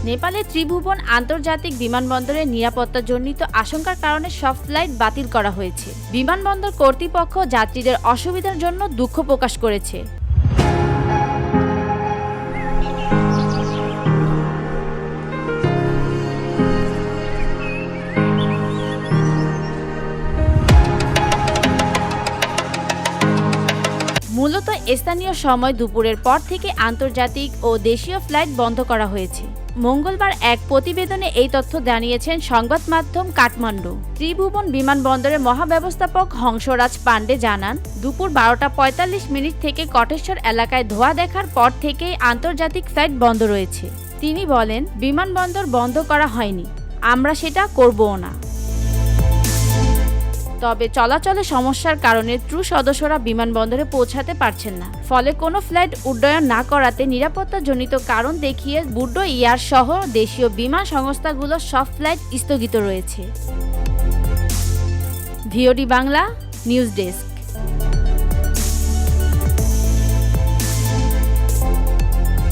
নেপালের ত্রিভুবন আন্তর্জাতিক বিমানবন্দরের নিরাপত্তাজনিত আশঙ্কার কারণে সব ফ্লাইট বাতিল করা হয়েছে। বিমানবন্দর কর্তৃপক্ষ যাত্রীদের অসুবিধার জন্য দুঃখ প্রকাশ করেছে। মূলত স্থানীয় সময় দুপুরের পর থেকে আন্তর্জাতিক ও দেশীয় ফ্লাইট বন্ধ করা হয়েছে। মঙ্গলবার এক প্রতিবেদনে এই তথ্য জানিয়েছেন সংবাদ মাধ্যম কাঠমান্ডু। ত্রিভুবন বিমানবন্দরের মহাব্যবস্থাপক হংসরাজ পান্ডে জানান, দুপুর 12:45 থেকে কটেশ্বর এলাকায় ধোঁয়া দেখার পর থেকেই আন্তর্জাতিক ফ্লাইট বন্ধ রয়েছে। তিনি বলেন, বিমানবন্দর বন্ধ করা হয়নি, আমরা সেটা করবও না। তবে চলাচলে সমস্যার কারণে ক্রু সদস্যরা বিমানবন্দরে পৌঁছাতে পারছেন না। ফলে কোনো ফ্লাইট উড্ডয়ন না করাতে নিরাপত্তাজনিত কারণ দেখিয়ে বুডো এয়ার সহ দেশীয় বিমান সংস্থাগুলোর সব ফ্লাইট স্থগিত রয়েছে। VOD Bangla news desk.